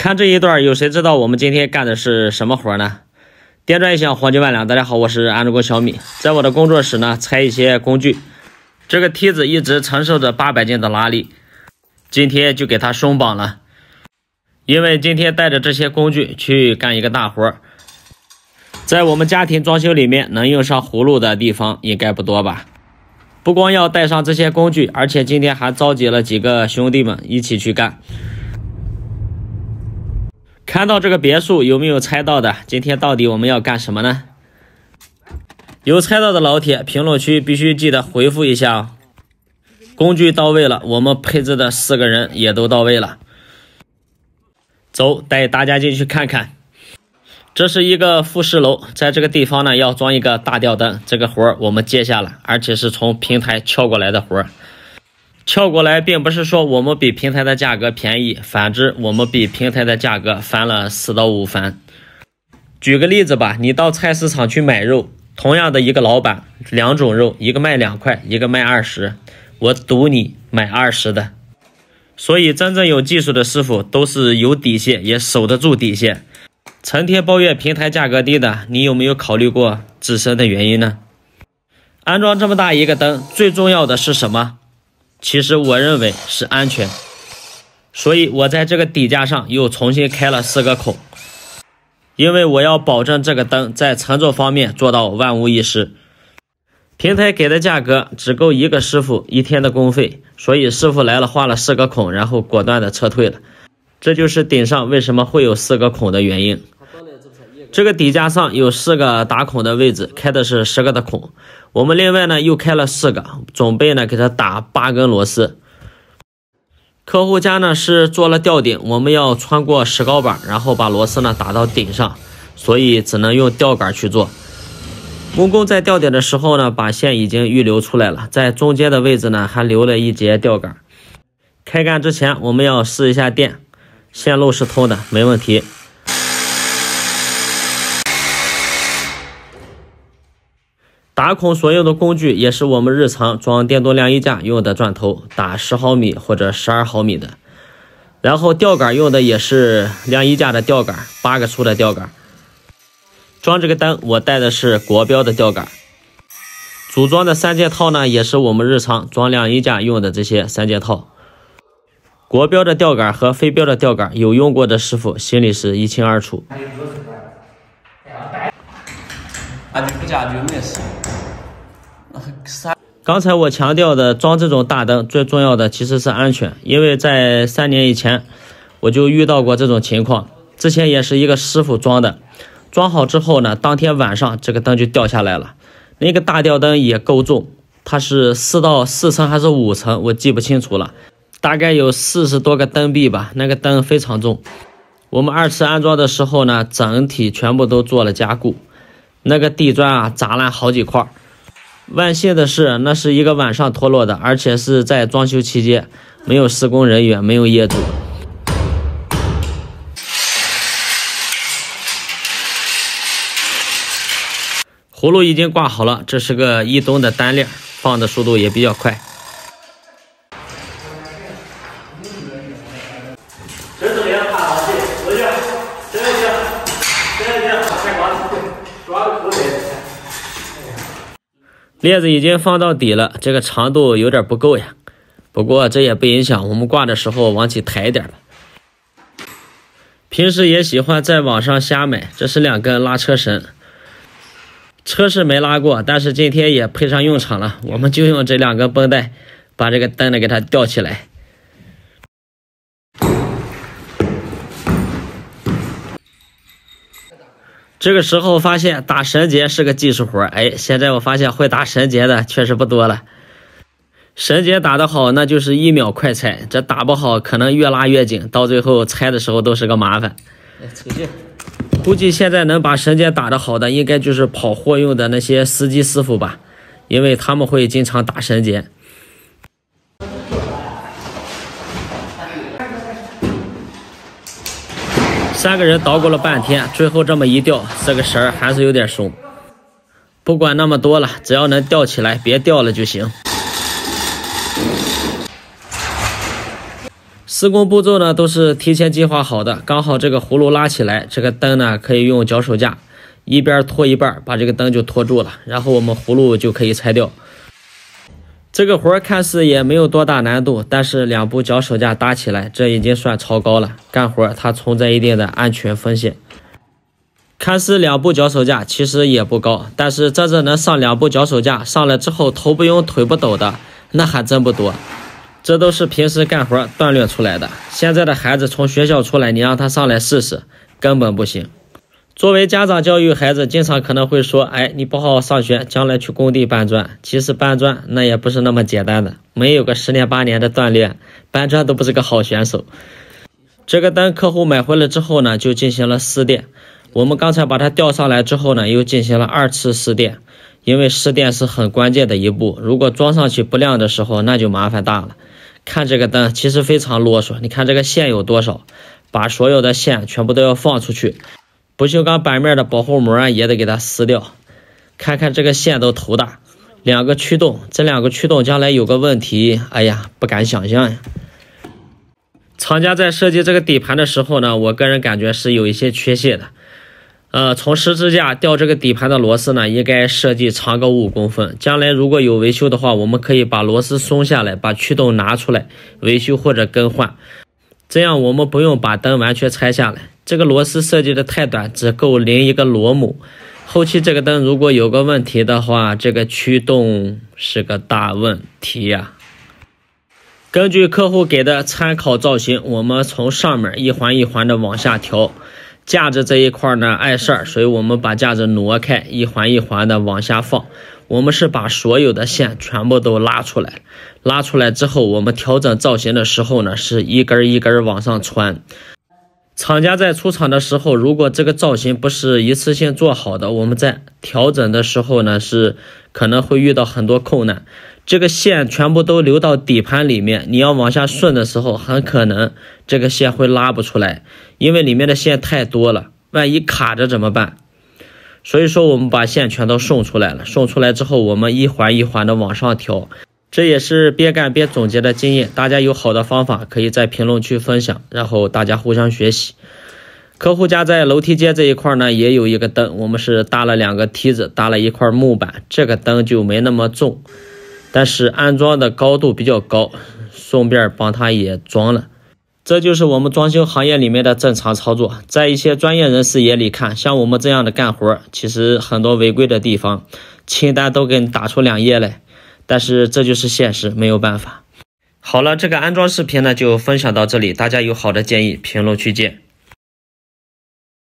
看这一段，有谁知道我们今天干的是什么活呢？电钻一响，黄金万两。大家好，我是安装工小米，在我的工作室呢拆一些工具。这个梯子一直承受着800斤的拉力，今天就给它松绑了。因为今天带着这些工具去干一个大活，在我们家庭装修里面能用上葫芦的地方应该不多吧？不光要带上这些工具，而且今天还召集了几个兄弟们一起去干。看到这个别墅有没有猜到的？今天到底我们要干什么呢？有猜到的老铁，评论区必须记得回复一下哦。工具到位了，我们配置的4个人也都到位了。走，带大家进去看看。这是一个复式楼，在这个地方呢要装一个大吊灯，这个活我们接下了，而且是从平台撬过来的活。撬过来并不是说我们比平台的价格便宜，反之我们比平台的价格翻了4到5番。举个例子吧，你到菜市场去买肉，同样的一个老板，2种肉，一个卖2块，一个卖20，我赌你买20的。所以真正有技术的师傅都是有底线，也守得住底线。成天抱怨平台价格低的，你有没有考虑过自身的原因呢？安装这么大一个灯，最重要的是什么？其实我认为是安全。所以我在这个底架上又重新开了4个孔，因为我要保证这个灯在承重方面做到万无一失。平台给的价格只够一个师傅1天的工费，所以师傅来了画了4个孔，然后果断的撤退了。这就是顶上为什么会有4个孔的原因。这个底架上有4个打孔的位置，开的是10个的孔。我们另外呢又开了4个，准备呢给它打8根螺丝。客户家呢是做了吊顶，我们要穿过石膏板，然后把螺丝呢打到顶上，所以只能用吊杆去做。木工在吊顶的时候呢，把线已经预留出来了，在中间的位置呢还留了一节吊杆。开干之前我们要试一下电，线路是通的，没问题。打孔所用的工具也是我们日常装电动晾衣架用的钻头，打10毫米或者12毫米的。然后吊杆用的也是晾衣架的吊杆，8个粗的吊杆。装这个灯我带的是国标的吊杆。组装的3件套呢也是我们日常装晾衣架用的这些3件套。国标的吊杆和非标的吊杆，有用过的师傅心里是一清二楚。刚才我强调的装这种大灯最重要的其实是安全，因为在3年以前我就遇到过这种情况。之前也是一个师傅装的，装好之后呢，当天晚上这个灯就掉下来了。那个大吊灯也够重，它是4层还是5层我记不清楚了，大概有40多个灯壁吧，那个灯非常重。我们2次安装的时候呢，整体全部都做了加固，那个地砖啊砸烂好几块。万幸的是那是一个晚上脱落的，而且是在装修期间，没有施工人员，没有业主。葫芦已经挂好了，这是个1吨的单链，放的速度也比较快。链子已经放到底了，这个长度有点不够呀，不过这也不影响我们挂的时候往起抬一点吧。平时也喜欢在网上瞎买，这是2根拉车绳，车是没拉过，但是今天也派上用场了，我们就用这2根绷带把这个灯呢给它吊起来。这个时候发现打绳结是个技术活，现在我发现会打绳结的确实不多了。绳结打得好，那就是1秒快拆，这打不好可能越拉越紧，到最后拆的时候都是个麻烦。估计现在能把绳结打得好的，应该就是跑货用的那些司机师傅吧，因为他们会经常打绳结。3个人捣鼓了半天，最后这么一吊，这个绳还是有点松。不管那么多了，只要能吊起来，别掉了就行。施工步骤呢都是提前计划好的，刚好这个葫芦拉起来，这个灯呢可以用脚手架一边拖一半，把这个灯就拖住了，然后我们葫芦就可以拆掉。这个活看似也没有多大难度，但是2部脚手架搭起来，这已经算超高了。干活它存在一定的安全风险。看似2部脚手架其实也不高，但是真正能上2部脚手架，上来之后头不晕腿不抖的，那还真不多。这都是平时干活锻炼出来的。现在的孩子从学校出来，你让他上来试试，根本不行。作为家长教育孩子，经常可能会说，哎，你不好好上学，将来去工地搬砖。其实搬砖那也不是那么简单的，没有个10年8年的锻炼，搬砖都不是个好选手。这个灯客户买回来之后呢，就进行了试电。我们刚才把它吊上来之后呢，又进行了2次试电，因为试电是很关键的一步，如果装上去不亮的时候，那就麻烦大了。看这个灯其实非常啰嗦，你看这个线有多少，把所有的线全部都要放出去，不锈钢板面的保护膜也得给它撕掉。看看这个线都头大，2个驱动，这2个驱动将来有个问题，哎呀，不敢想象呀。厂家在设计这个底盘的时候呢，我个人感觉是有一些缺陷的。从十字架吊这个底盘的螺丝呢，应该设计长个5公分。将来如果有维修的话，我们可以把螺丝松下来，把驱动拿出来维修或者更换，这样我们不用把灯完全拆下来。这个螺丝设计的太短，只够淋一个螺母。后期这个灯如果有个问题的话，这个驱动是个大问题呀。根据客户给的参考造型，我们从上面一环一环的往下调。架子这一块呢碍事儿，所以我们把架子挪开，一环一环的往下放。我们是把所有的线全部都拉出来，拉出来之后，我们调整造型的时候呢，是一根一根往上穿。厂家在出厂的时候，如果这个造型不是一次性做好的，我们在调整的时候呢，是可能会遇到很多困难。这个线全部都流到底盘里面，你要往下顺的时候，很可能这个线会拉不出来，因为里面的线太多了，万一卡着怎么办？所以说我们把线全都送出来了，送出来之后，我们一环一环的往上调。这也是边干边总结的经验，大家有好的方法可以在评论区分享，然后大家互相学习。客户家在楼梯间这一块呢，也有一个灯，我们是搭了2个梯子，搭了一块木板，这个灯就没那么重，但是安装的高度比较高，顺便帮他也装了。这就是我们装修行业里面的正常操作。在一些专业人士眼里看，像我们这样的干活，其实很多违规的地方，清单都给你打出2页来。但是这就是现实，没有办法。好了，这个安装视频呢就分享到这里，大家有好的建议评论区见。